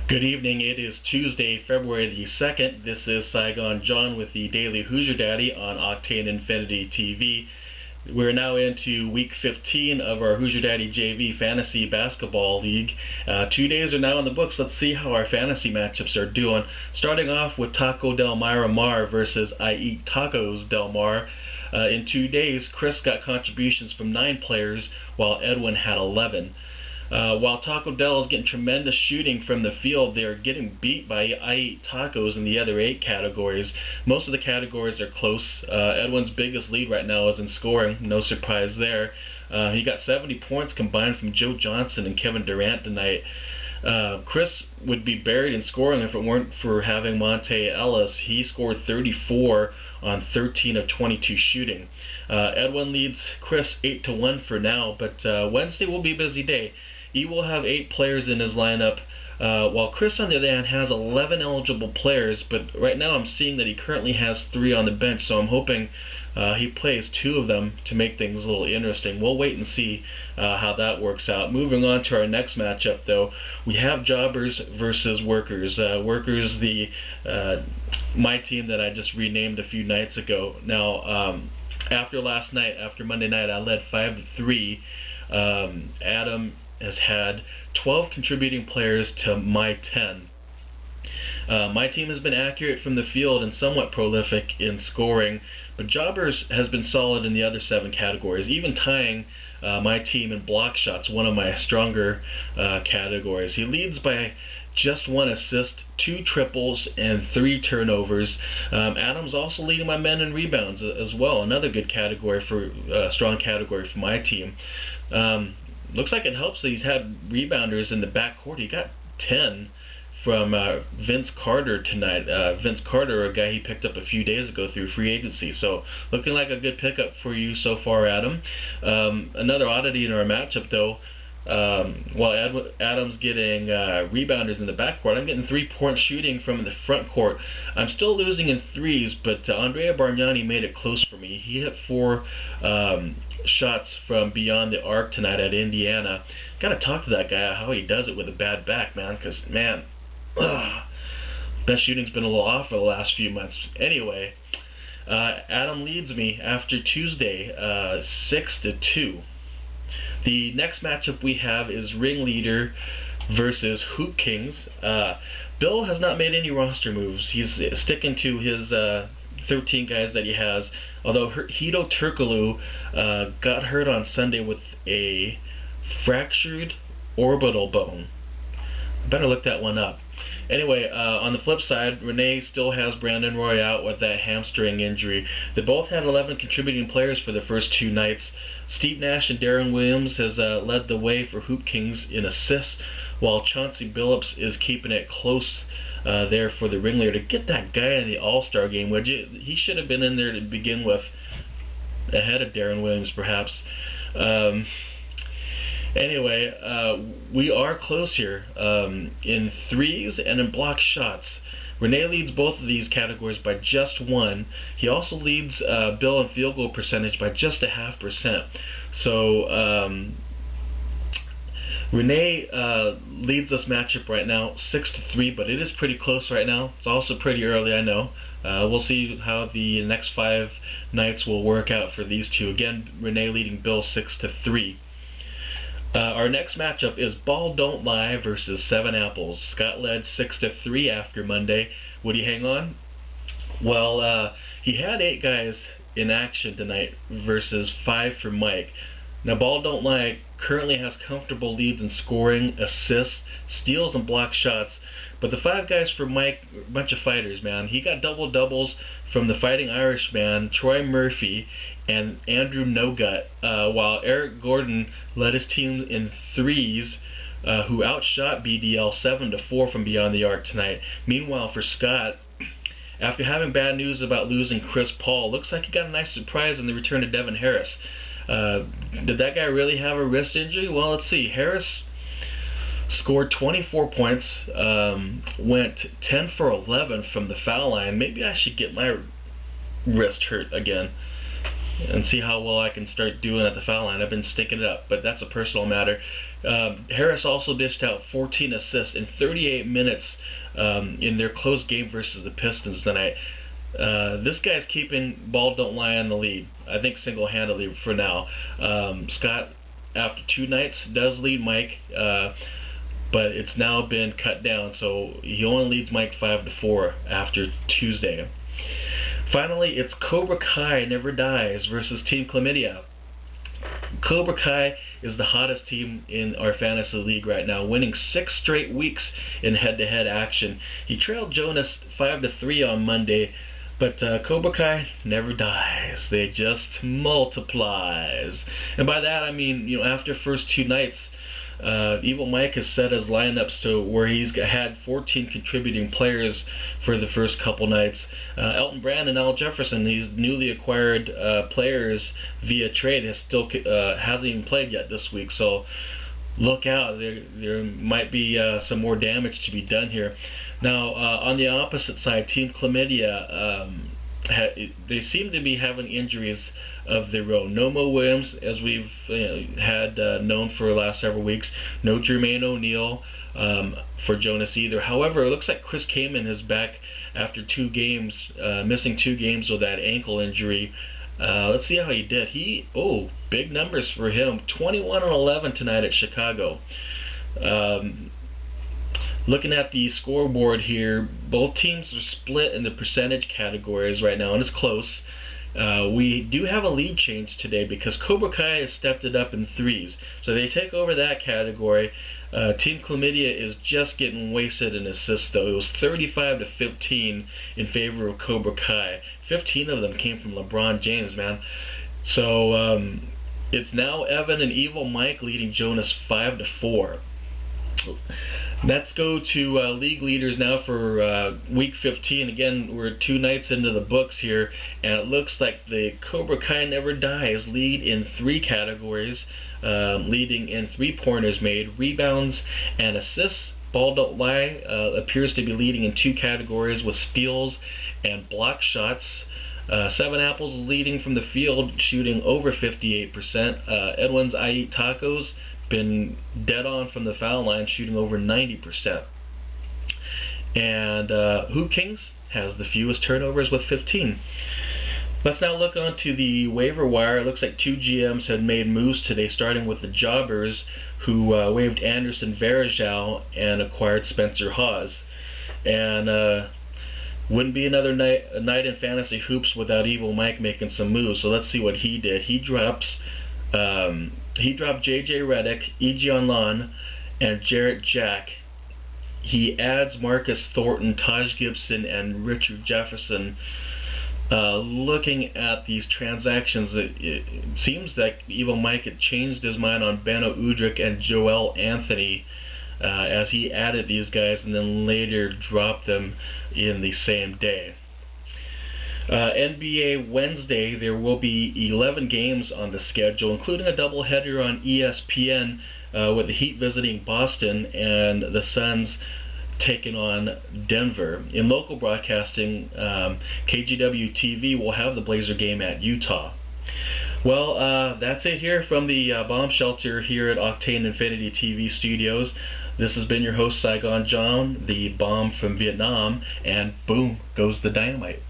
Good evening. It is Tuesday, February the 2nd. This is Saigon John with the Daily Hoosier Daddy on Octane Infinity TV. We're now into week 15 of our Hoosier Daddy JV Fantasy Basketball League. 2 days are now in the books. Let's see how our fantasy matchups are doing. Starting off with Taco Del Mar versus I Eat Tacos Del Mar. In 2 days, Chris got contributions from 9 players, while Edwin had 11. While Taco Del is getting tremendous shooting from the field, they are getting beat by I Eat Tacos in the other 8 categories. Most of the categories are close. Edwin's biggest lead right now is in scoring. No surprise there. He got 70 points combined from Joe Johnson and Kevin Durant tonight. Chris would be buried in scoring if it weren't for having Monte Ellis. He scored 34 on 13 of 22 shooting. Edwin leads Chris 8-1 for now, but Wednesday will be a busy day. He will have 8 players in his lineup, while Chris, on the other hand, has 11 eligible players, but right now I'm seeing that he currently has 3 on the bench, so I'm hoping he plays 2 of them to make things a little interesting. We'll wait and see how that works out. Moving on to our next matchup, though, we have Jobbers versus Workers. Workers, my team that I just renamed a few nights ago. Now, after last night, after Monday night, I led 5-3. Adam has had 12 contributing players to my 10. My team has been accurate from the field and somewhat prolific in scoring, but Jobbers has been solid in the other 7 categories, even tying my team in block shots, one of my stronger categories. He leads by just 1 assist, 2 triples, and 3 turnovers. Adam's also leading my men in rebounds as well, another good category for strong category for my team. Looks like it helps that he's had rebounders in the backcourt. He got 10 from Vince Carter tonight. Vince Carter, a guy he picked up a few days ago through free agency. So looking like a good pickup for you so far, Adam. Another oddity in our matchup, though, while Adam's getting rebounders in the backcourt, I'm getting 3-point shooting from the front court. I'm still losing in threes, but Andrea Bargnani made it close for me. He hit 4 shots from beyond the arc tonight at Indiana. Gotta talk to that guy how he does it with a bad back, man, because, man, best shooting's been a little off for the last few months. Anyway, Adam leads me after Tuesday 6-2. The next matchup we have is Ringleader versus Hoop Kings. Bill has not made any roster moves. He's sticking to his 13 guys that he has, although Hito Turkoglu got hurt on Sunday with a fractured orbital bone. Better look that one up. Anyway, on the flip side, Renee still has Brandon Roy out with that hamstring injury. They both had 11 contributing players for the first 2 nights. Steve Nash and Darren Williams has led the way for Hoop Kings in assists, while Chauncey Billups is keeping it close there for the Ringleader. To get that guy in the All-Star game, would you? He should have been in there to begin with, ahead of Darren Williams, perhaps. Anyway, we are close here in threes and in block shots. Renee leads both of these categories by just 1. He also leads Bill in field goal percentage by just 0.5%. So Renee leads this matchup right now 6-3, but it is pretty close right now. It's also pretty early, I know. We'll see how the next 5 nights will work out for these two. Again, Renee leading Bill 6-3. Our next matchup is Ball Don't Lie versus 7 Apples. Scott led 6-3 after Monday. Would he hang on? Well, he had 8 guys in action tonight versus 5 for Mike. Now, Ball Don't Lie currently has comfortable leads in scoring, assists, steals, and block shots. But the 5 guys for Mike, a bunch of fighters, man. He got double-doubles from the Fighting Irishman, Troy Murphy, and Andrew No-Gut, while Eric Gordon led his team in threes, who outshot BDL 7-4 from beyond the arc tonight. Meanwhile, for Scott, after having bad news about losing Chris Paul, looks like he got a nice surprise in the return of Devin Harris. Did that guy really have a wrist injury? Well, let's see. Harris scored 24 points, went 10 for 11 from the foul line. Maybe I should get my wrist hurt again and see how well I can start doing at the foul line. I've been sticking it up, but that's a personal matter. Harris also dished out 14 assists in 38 minutes in their close game versus the Pistons tonight. This guy's keeping ball don't lie in the lead, I think single-handedly for now. Scott, after 2 nights, does lead Mike, but it's now been cut down, so he only leads Mike 5-4 after Tuesday. Finally, it's Cobra Kai Never Dies versus Team Chlamydia. Cobra Kai is the hottest team in our fantasy league right now, winning 6 straight weeks in head-to-head action. He trailed Jonas 5-3 on Monday, but Cobra Kai never dies. They just multiplies. And by that I mean, after first 2 nights, Evil Mike has set his lineups to where he's had 14 contributing players for the first couple nights. Elton Brand and Al Jefferson, these newly acquired players via trade, hasn't even played yet this week. So look out, there might be some more damage to be done here. Now, on the opposite side, Team Chlamydia, they seem to be having injuries of their own. No Mo Williams, as we've had known for the last several weeks. No Jermaine O'Neal for Jonas either. However, it looks like Chris Kaman is back after 2 games, missing 2 games with that ankle injury. Let's see how he did. Big numbers for him. 21-11 tonight at Chicago. Looking at the scoreboard here, both teams are split in the percentage categories right now, and it's close. We do have a lead change today because Cobra Kai has stepped it up in 3s. So they take over that category. Team Chlamydia is just getting wasted in assists, though. It was 35-15 in favor of Cobra Kai. 15 of them came from LeBron James, man. So it's now Evan and Evil Mike leading Jonas 5-4. Let's go to league leaders now for week 15. Again, we're 2 nights into the books here, and it looks like the Cobra Kai Never Dies lead in 3 categories, leading in 3-pointers made, rebounds, and assists. Ball Don't Lie appears to be leading in 2 categories with steals and block shots. 7 Apples is leading from the field, shooting over 58%. Edwin's I Eat Tacos been dead on from the foul line, shooting over 90%. And Hoop Kings has the fewest turnovers with 15. Let's now look onto the waiver wire. It looks like 2 GMs had made moves today, starting with the Jobbers, who waived Anderson Varejao and acquired Spencer Hawes. And wouldn't be another night in fantasy hoops without Evil Mike making some moves. So let's see what he did. He dropped J.J. Redick, E.G. Onlan, and Jarrett Jack. He adds Marcus Thornton, Taj Gibson, and Richard Jefferson. Looking at these transactions, it seems that Evil Mike had changed his mind on Beno Udrih and Joel Anthony as he added these guys and then later dropped them in the same day. NBA Wednesday, there will be 11 games on the schedule, including a doubleheader on ESPN with the Heat visiting Boston and the Suns taking on Denver. In local broadcasting, KGW TV will have the Blazer game at Utah. Well, that's it here from the bomb shelter here at Octane Infinity TV studios. This has been your host, Saigon John, the bomb from Vietnam, and boom goes the dynamite.